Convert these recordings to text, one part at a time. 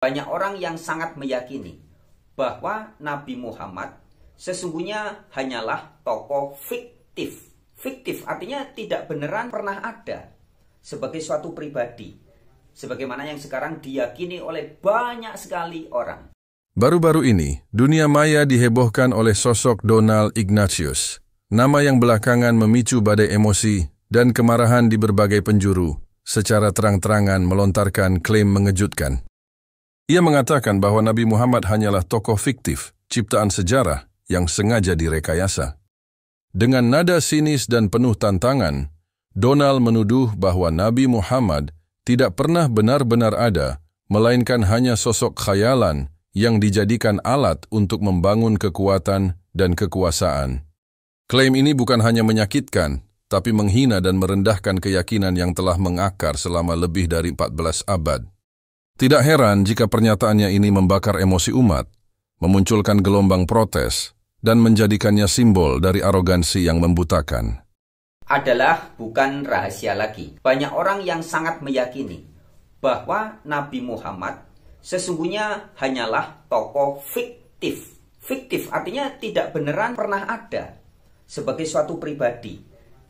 Banyak orang yang sangat meyakini bahwa Nabi Muhammad sesungguhnya hanyalah tokoh fiktif. Fiktif artinya tidak beneran pernah ada sebagai suatu pribadi, sebagaimana yang sekarang diyakini oleh banyak sekali orang. Baru-baru ini, dunia maya dihebohkan oleh sosok Donald Ignatius, nama yang belakangan memicu badai emosi dan kemarahan di berbagai penjuru, secara terang-terangan melontarkan klaim mengejutkan. Ia mengatakan bahwa Nabi Muhammad hanyalah tokoh fiktif, ciptaan sejarah yang sengaja direkayasa. Dengan nada sinis dan penuh tantangan, Donald menuduh bahwa Nabi Muhammad tidak pernah benar-benar ada, melainkan hanya sosok khayalan yang dijadikan alat untuk membangun kekuatan dan kekuasaan. Klaim ini bukan hanya menyakitkan, tapi menghina dan merendahkan keyakinan yang telah mengakar selama lebih dari 14 abad. Tidak heran jika pernyataannya ini membakar emosi umat, memunculkan gelombang protes, dan menjadikannya simbol dari arogansi yang membutakan. Adalah bukan rahasia lagi. Banyak orang yang sangat meyakini bahwa Nabi Muhammad sesungguhnya hanyalah tokoh fiktif. Fiktif artinya tidak beneran pernah ada sebagai suatu pribadi,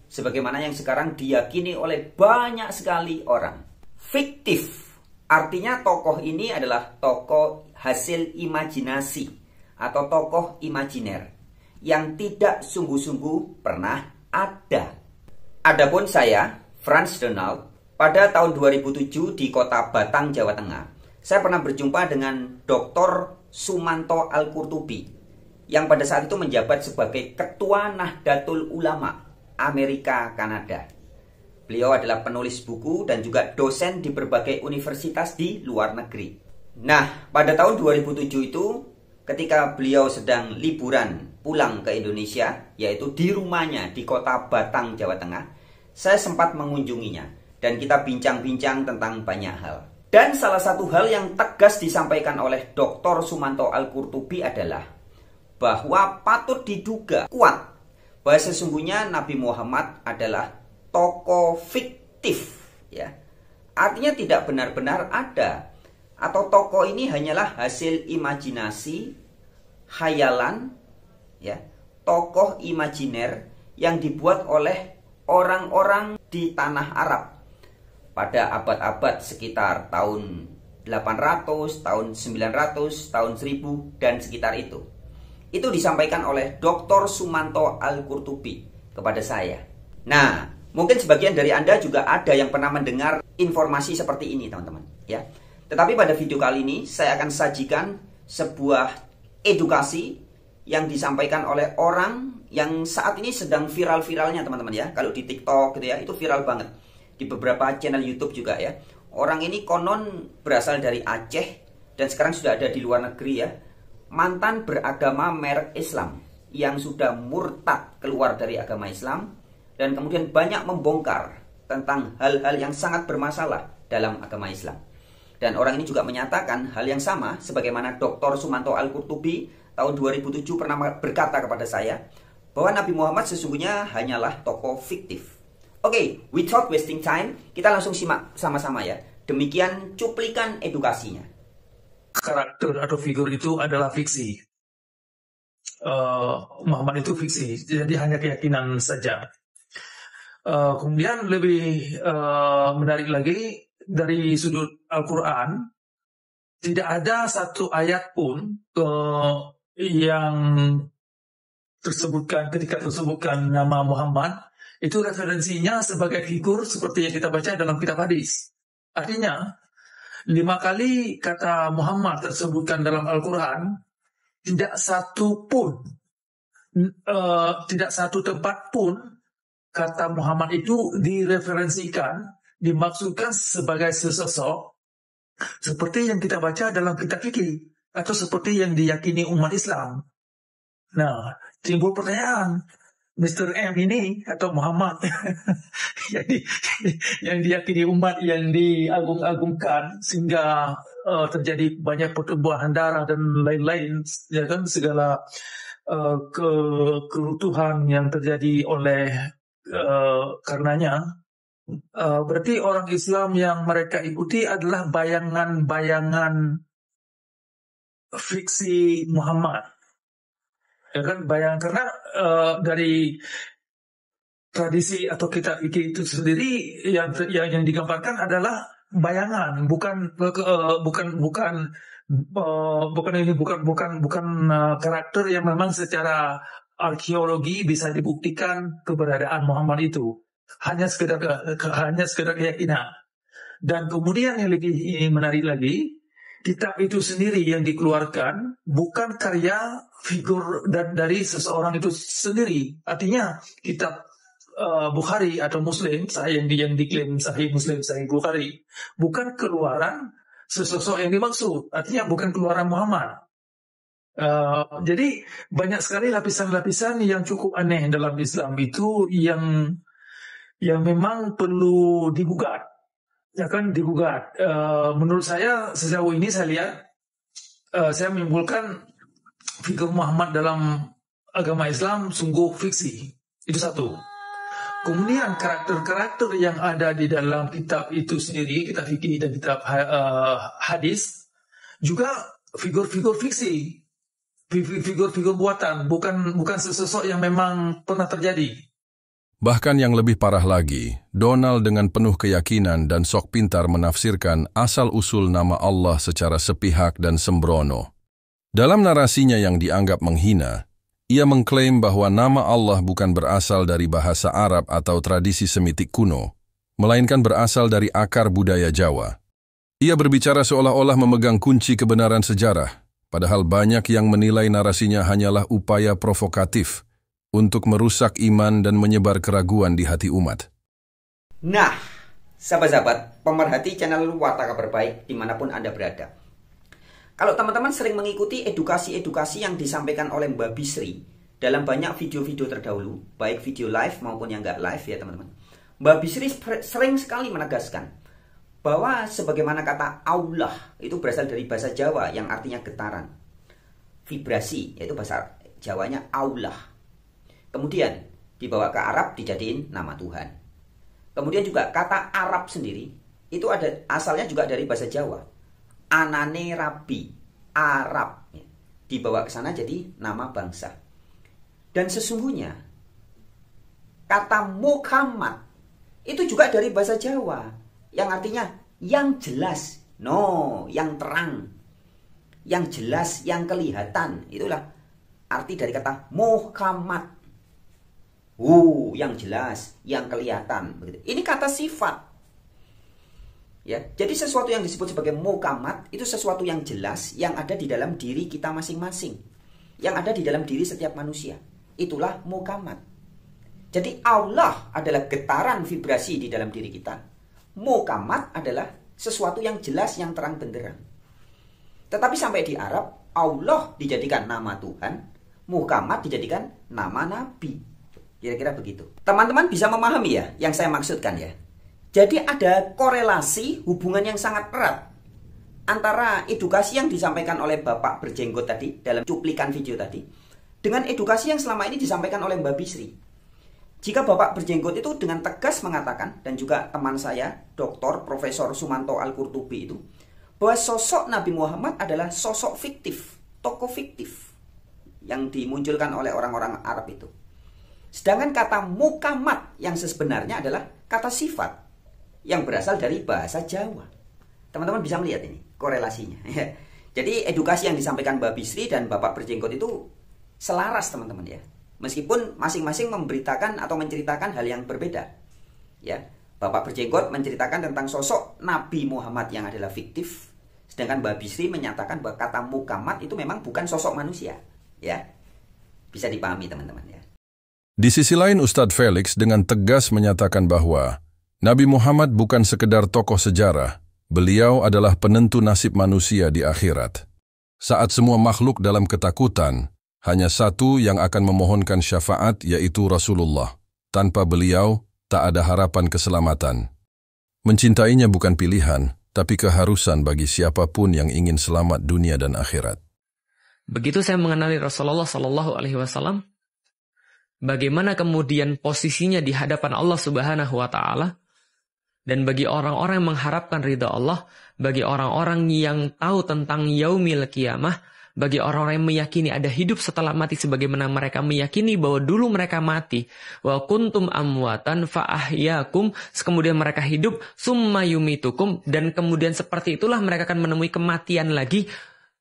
sebagaimana yang sekarang diyakini oleh banyak sekali orang. Fiktif artinya tokoh ini adalah tokoh hasil imajinasi atau tokoh imajiner yang tidak sungguh-sungguh pernah ada. Adapun saya, Frans Donald, pada tahun 2007 di kota Batang, Jawa Tengah, saya pernah berjumpa dengan Dr. Sumanto Al-Qurtubi yang pada saat itu menjabat sebagai Ketua Nahdlatul Ulama Amerika Kanada. Beliau adalah penulis buku dan juga dosen di berbagai universitas di luar negeri. Nah, pada tahun 2007 itu, ketika beliau sedang liburan pulang ke Indonesia, yaitu di rumahnya di kota Batang, Jawa Tengah, saya sempat mengunjunginya dan kita bincang-bincang tentang banyak hal. Dan salah satu hal yang tegas disampaikan oleh Dr. Sumanto Al-Qurtubi adalah bahwa patut diduga kuat bahwa sesungguhnya Nabi Muhammad adalah tokoh fiktif, ya. Artinya tidak benar-benar ada, atau tokoh ini hanyalah hasil imajinasi, khayalan, ya, tokoh imajiner yang dibuat oleh orang-orang di tanah Arab pada abad-abad sekitar tahun 800, tahun 900, tahun 1000 dan sekitar itu. Itu disampaikan oleh Dr. Sumanto Al-Qurtubi kepada saya. Nah, mungkin sebagian dari Anda juga ada yang pernah mendengar informasi seperti ini, teman-teman, ya. Tetapi pada video kali ini saya akan sajikan sebuah edukasi yang disampaikan oleh orang yang saat ini sedang viral-viralnya, teman-teman, ya. Kalau di TikTok gitu ya, itu viral banget. Di beberapa channel YouTube juga, ya. Orang ini konon berasal dari Aceh dan sekarang sudah ada di luar negeri, ya. Mantan beragama merek Islam yang sudah murtad keluar dari agama Islam dan kemudian banyak membongkar tentang hal-hal yang sangat bermasalah dalam agama Islam. Dan orang ini juga menyatakan hal yang sama sebagaimana Dr. Sumanto Al-Qurtubi tahun 2007 pernah berkata kepada saya bahwa Nabi Muhammad sesungguhnya hanyalah tokoh fiktif. Oke, without wasting time, kita langsung simak sama-sama, ya. Demikian cuplikan edukasinya. Karakter atau figur itu adalah fiksi. Muhammad itu fiksi, jadi hanya keyakinan saja. Kemudian lebih menarik lagi dari sudut Al-Quran, tidak ada satu ayat pun yang ketika tersebutkan nama Muhammad, itu referensinya sebagai figur seperti yang kita baca dalam kitab hadis. Artinya, 5 kali kata Muhammad tersebutkan dalam Al-Quran, tidak satu tempat pun kata Muhammad itu direferensikan, dimaksudkan sebagai sesosok seperti yang kita baca dalam kitab fikih atau seperti yang diyakini umat Islam. Nah, timbul pertanyaan, Mr. M ini atau Muhammad yang diyakini umat yang diagung-agungkan sehingga terjadi banyak pertumbuhan darah dan lain-lain, ya kan, segala kerutuhan yang terjadi oleh karenanya. Berarti orang Islam yang mereka ikuti adalah bayangan-bayangan fiksi Muhammad. Ya kan, karena dari tradisi atau kitab fikih itu sendiri yang digambarkan adalah bayangan, bukan karakter yang memang secara arkeologi bisa dibuktikan keberadaan Muhammad itu. Hanya sekedar keyakinan. Dan kemudian yang lebih menarik lagi, kitab itu sendiri yang dikeluarkan bukan karya figur dari seseorang itu sendiri. Artinya kitab Bukhari atau Muslim, yang diklaim Sahih Muslim, Sahih Bukhari, bukan keluaran sesosok yang dimaksud. Artinya bukan keluaran Muhammad. Jadi banyak sekali lapisan-lapisan yang cukup aneh dalam Islam itu yang memang perlu digugat. Ya kan, digugat. Menurut saya sejauh ini saya lihat, saya menyimpulkan figur Muhammad dalam agama Islam sungguh fiksi. Itu satu. Kemudian karakter-karakter yang ada di dalam kitab itu sendiri, kitab fikih dan kitab hadis, juga figur-figur fiksi, figur-figur buatan, bukan sesosok yang memang pernah terjadi. Bahkan yang lebih parah lagi, Donald dengan penuh keyakinan dan sok pintar menafsirkan asal-usul nama Allah secara sepihak dan sembrono. Dalam narasinya yang dianggap menghina, ia mengklaim bahwa nama Allah bukan berasal dari bahasa Arab atau tradisi Semitik kuno, melainkan berasal dari akar budaya Jawa. Ia berbicara seolah-olah memegang kunci kebenaran sejarah, padahal banyak yang menilai narasinya hanyalah upaya provokatif untuk merusak iman dan menyebar keraguan di hati umat. Nah, sahabat-sahabat, pemerhati channel Warta Kabar Baik dimanapun Anda berada. Kalau teman-teman sering mengikuti edukasi-edukasi yang disampaikan oleh Mbak Bisri dalam banyak video-video terdahulu, baik video live maupun yang nggak live ya teman-teman, Mbak Bisri sering sekali menegaskan bahwa sebagaimana kata Allah itu berasal dari bahasa Jawa yang artinya getaran, vibrasi, yaitu bahasa Jawanya Allah. Kemudian dibawa ke Arab dijadiin nama Tuhan. Kemudian juga kata Arab sendiri itu asalnya juga dari bahasa Jawa. Anane Rabi, Arab, dibawa ke sana jadi nama bangsa. Dan sesungguhnya kata Muhammad itu juga dari bahasa Jawa yang artinya yang jelas, yang terang, yang jelas, yang kelihatan. Itulah arti dari kata Muhammad. Yang jelas, yang kelihatan. Begitu. Ini kata sifat. Ya, jadi sesuatu yang disebut sebagai mukamat itu sesuatu yang jelas yang ada di dalam diri kita masing-masing, yang ada di dalam diri setiap manusia. Itulah mukamat. Jadi Allah adalah getaran vibrasi di dalam diri kita. Mukamat adalah sesuatu yang jelas, yang terang benderang. Tetapi sampai di Arab, Allah dijadikan nama Tuhan, mukamat dijadikan nama Nabi. Kira-kira begitu. Teman-teman bisa memahami ya yang saya maksudkan ya. Jadi ada korelasi hubungan yang sangat erat antara edukasi yang disampaikan oleh Bapak berjenggot tadi dalam cuplikan video tadi dengan edukasi yang selama ini disampaikan oleh Mbak Bisri. Jika Bapak berjenggot itu dengan tegas mengatakan, dan juga teman saya, Dr. Profesor Sumanto Al-Qurtubi itu, bahwa sosok Nabi Muhammad adalah sosok fiktif, tokoh fiktif yang dimunculkan oleh orang-orang Arab itu. Sedangkan kata mukamat yang sebenarnya adalah kata sifat yang berasal dari bahasa Jawa. Teman-teman bisa melihat ini korelasinya. Jadi edukasi yang disampaikan Mbak Bisri dan Bapak berjenggot itu selaras teman-teman ya. Meskipun masing-masing memberitakan atau menceritakan hal yang berbeda. Ya, Bapak berjenggot menceritakan tentang sosok Nabi Muhammad yang adalah fiktif, sedangkan Mbak Bisri menyatakan bahwa kata mukamat itu memang bukan sosok manusia. Ya, bisa dipahami teman-teman ya. Di sisi lain, Ustadz Felix dengan tegas menyatakan bahwa Nabi Muhammad bukan sekedar tokoh sejarah, beliau adalah penentu nasib manusia di akhirat. Saat semua makhluk dalam ketakutan, hanya satu yang akan memohonkan syafaat yaitu Rasulullah. Tanpa beliau, tak ada harapan keselamatan. Mencintainya bukan pilihan, tapi keharusan bagi siapapun yang ingin selamat dunia dan akhirat. Begitu saya mengenali Rasulullah SAW, bagaimana kemudian posisinya di hadapan Allah Subhanahu wa Ta'ala, dan bagi orang-orang yang mengharapkan ridha Allah, bagi orang-orang yang tahu tentang yaumil qiyamah, bagi orang-orang yang meyakini ada hidup setelah mati sebagaimana mereka meyakini bahwa dulu mereka mati. Wa kuntum amwatan fa ahyakum, kemudian mereka hidup, summa yumitukum, dan kemudian seperti itulah mereka akan menemui kematian lagi.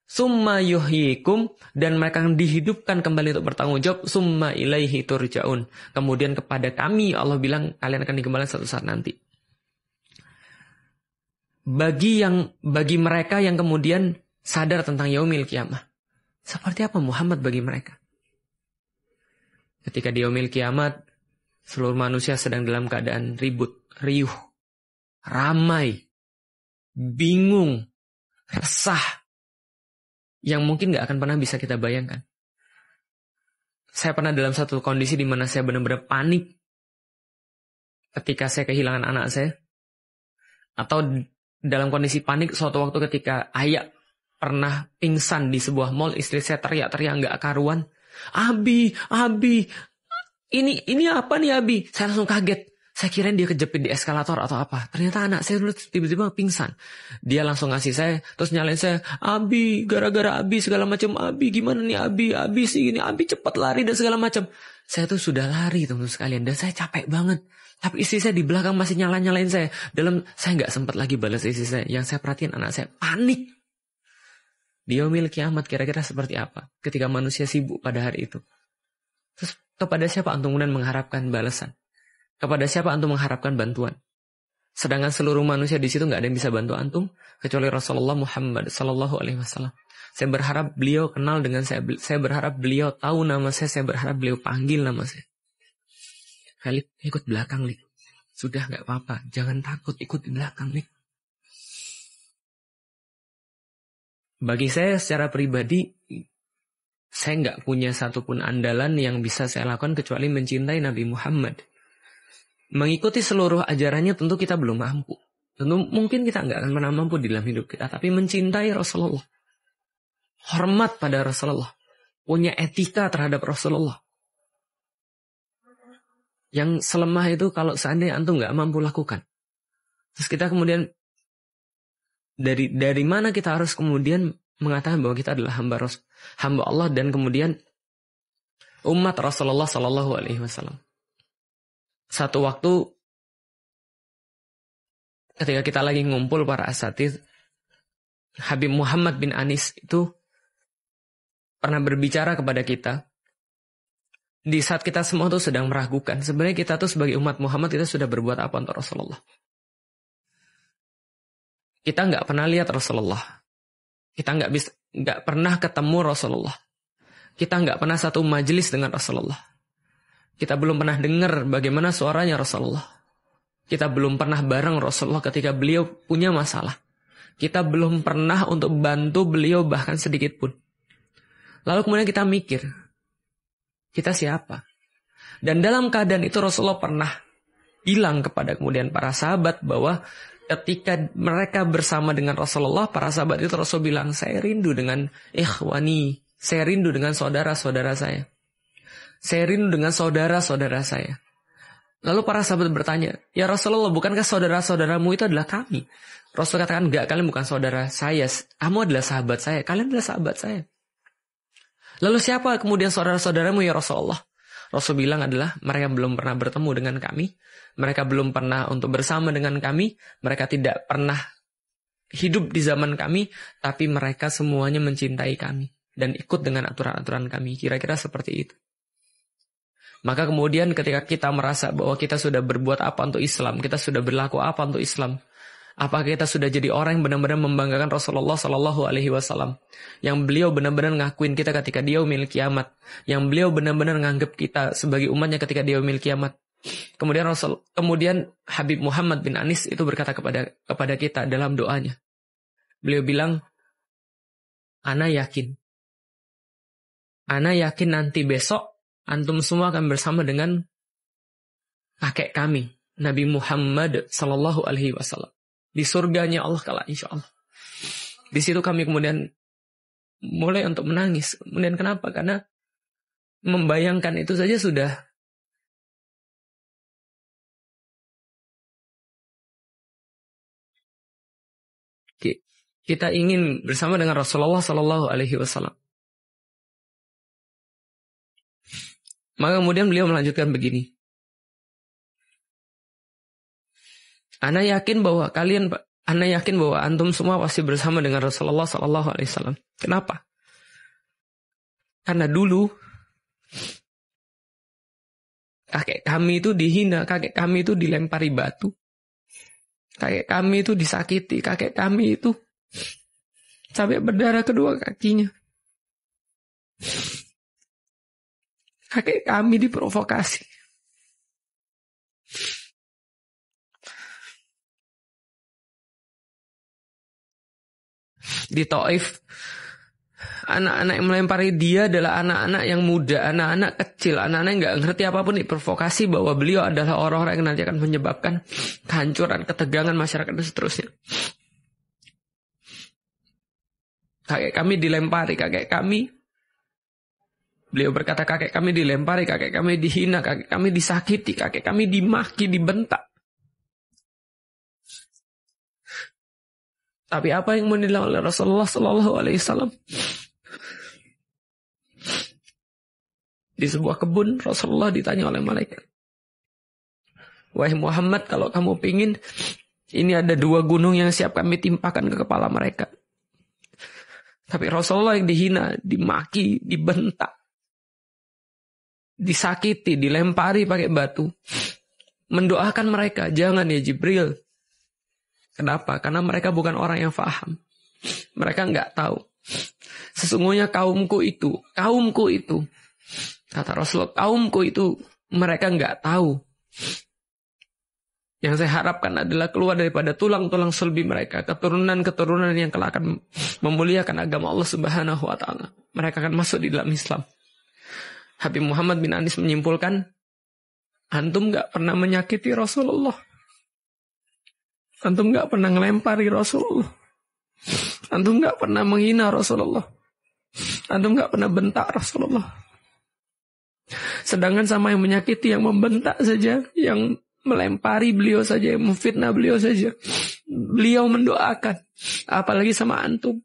Summa yuhyikum, dan mereka akan dihidupkan kembali untuk bertanggung jawab. Summa ilaihi turja'un, kemudian kepada kami Allah bilang kalian akan dikembalikan suatu saat nanti. Bagi mereka yang kemudian sadar tentang yaumil kiamah, seperti apa Muhammad bagi mereka? Ketika di yaumil kiamat seluruh manusia sedang dalam keadaan ribut, riuh, ramai, bingung, resah, yang mungkin gak akan pernah bisa kita bayangkan. Saya pernah dalam satu kondisi di mana saya benar-benar panik ketika saya kehilangan anak saya. Atau dalam kondisi panik suatu waktu ketika ayah pernah pingsan di sebuah mall, istri saya teriak-teriak gak karuan. Abi, ini apa nih Abi? Saya langsung kaget. Saya kirain dia kejepit di eskalator atau apa. Ternyata anak saya dulu tiba-tiba pingsan. Dia langsung ngasih saya, terus nyalain saya. Abi, gara-gara Abi segala macam. Abi, gimana nih Abi sih gini. Abi cepat lari dan segala macam. Saya tuh sudah lari teman-teman sekalian. Dan saya capek banget. Tapi istri saya di belakang masih nyalain saya. Saya nggak sempat lagi balas istri saya. Yang saya perhatiin anak saya panik. Di yaumil kiamat kira-kira seperti apa? Ketika manusia sibuk pada hari itu. Terus kepada siapa antum kemudian mengharapkan balasan? Kepada siapa antum mengharapkan bantuan? Sedangkan seluruh manusia di situ nggak ada yang bisa bantu antum kecuali Rasulullah Muhammad Sallallahu Alaihi Wasallam. Saya berharap beliau kenal dengan saya. Saya berharap beliau tahu nama saya. Saya berharap beliau panggil nama saya. Khalid, ikut belakang, Lik. Sudah nggak apa-apa. Jangan takut, ikut di belakang, Lik. Bagi saya secara pribadi, saya nggak punya satupun andalan yang bisa saya lakukan kecuali mencintai Nabi Muhammad. Mengikuti seluruh ajarannya tentu kita belum mampu. Tentu mungkin kita nggak akan pernah mampu di dalam hidup kita. Tapi mencintai Rasulullah. Hormat pada Rasulullah. Punya etika terhadap Rasulullah. Yang selemah itu kalau seandainya antum nggak mampu lakukan. Terus kita kemudian dari mana kita harus kemudian mengatakan bahwa kita adalah hamba Allah dan kemudian umat Rasulullah Sallallahu Alaihi Wasallam. Satu waktu ketika kita lagi ngumpul para asatidz, Habib Muhammad bin Anis itu pernah berbicara kepada kita. Di saat kita semua tuh sedang meragukan, sebenarnya kita tuh sebagai umat Muhammad kita sudah berbuat apa untuk Rasulullah. Kita nggak pernah lihat Rasulullah. Kita nggak pernah ketemu Rasulullah. Kita nggak pernah satu majelis dengan Rasulullah. Kita belum pernah dengar bagaimana suaranya Rasulullah. Kita belum pernah bareng Rasulullah ketika beliau punya masalah. Kita belum pernah untuk bantu beliau bahkan sedikit pun. Lalu kemudian kita mikir, kita siapa? Dan dalam keadaan itu Rasulullah pernah bilang kepada kemudian para sahabat bahwa ketika mereka bersama dengan Rasulullah, para sahabat itu Rasul bilang, saya rindu dengan ikhwani, saya rindu dengan saudara-saudara saya. Saya rindu dengan saudara-saudara saya. Lalu para sahabat bertanya, ya Rasulullah, bukankah saudara-saudaramu itu adalah kami? Rasul katakan, enggak, kalian bukan saudara saya. Kamu adalah sahabat saya. Kalian adalah sahabat saya. Lalu siapa kemudian saudara-saudaramu ya Rasulullah? Rasul bilang adalah mereka belum pernah bertemu dengan kami. Mereka belum pernah untuk bersama dengan kami. Mereka tidak pernah hidup di zaman kami. Tapi mereka semuanya mencintai kami. Dan ikut dengan aturan-aturan kami. Kira-kira seperti itu. Maka kemudian ketika kita merasa bahwa kita sudah berbuat apa untuk Islam, kita sudah berlaku apa untuk Islam, apakah kita sudah jadi orang yang benar-benar membanggakan Rasulullah Sallallahu Alaihi Wasallam, yang beliau benar-benar ngakuin kita ketika dia yaumil kiamat, yang beliau benar-benar nganggap kita sebagai umatnya ketika dia yaumil kiamat. Kemudian Habib Muhammad bin Anis itu berkata kepada kita dalam doanya, beliau bilang, Ana yakin nanti besok antum semua akan bersama dengan kakek kami, Nabi Muhammad Sallallahu Alaihi Wasallam, di surganya Allah kala insya Allah. Di situ kami kemudian mulai untuk menangis. Kemudian kenapa? Karena membayangkan itu saja sudah kita ingin bersama dengan Rasulullah Sallallahu Alaihi Wasallam. Maka kemudian beliau melanjutkan begini. Ana yakin bahwa antum semua pasti bersama dengan Rasulullah Sallallahu Alaihi Wasallam. Kenapa? Karena dulu kakek kami itu dihina, kakek kami itu dilempari batu, kakek kami itu disakiti, kakek kami itu sampai berdarah kedua kakinya. Kakek kami diprovokasi. Di Taif, anak-anak yang melempari dia adalah anak-anak yang muda, anak-anak kecil, anak-anak yang gak ngerti apapun, diprovokasi bahwa beliau adalah orang-orang yang nanti akan menyebabkan kehancuran, ketegangan masyarakat dan seterusnya. Kakek kami dilempari, beliau berkata kakek kami dilempari, kakek kami dihina, kakek kami disakiti, kakek kami dimaki, dibentak. Tapi apa yang dilakukan oleh Rasulullah Sallallahu Alaihi Wasallam? Di sebuah kebun, Rasulullah ditanya oleh malaikat, wahai Muhammad, kalau kamu pingin, ini ada 2 gunung yang siap kami timpakan ke kepala mereka. Tapi Rasulullah yang dihina, dimaki, dibentak, disakiti, dilempari pakai batu, mendoakan mereka, jangan ya Jibril. Kenapa? Karena mereka bukan orang yang faham. Mereka nggak tahu. Sesungguhnya kaumku itu, kata Rasulullah, kaumku itu, mereka nggak tahu. Yang saya harapkan adalah keluar daripada tulang-tulang sulbi mereka, keturunan-keturunan yang kelak akan memuliakan agama Allah Subhanahu wa Ta'ala. Mereka akan masuk di dalam Islam. Habib Muhammad bin Anis menyimpulkan, antum nggak pernah menyakiti Rasulullah. Antum gak pernah ngelempari Rasulullah. Antum gak pernah menghina Rasulullah. Antum gak pernah bentak Rasulullah. Sedangkan sama yang menyakiti, yang membentak saja, yang melempari beliau saja, yang memfitnah beliau saja, beliau mendoakan. Apalagi sama antum.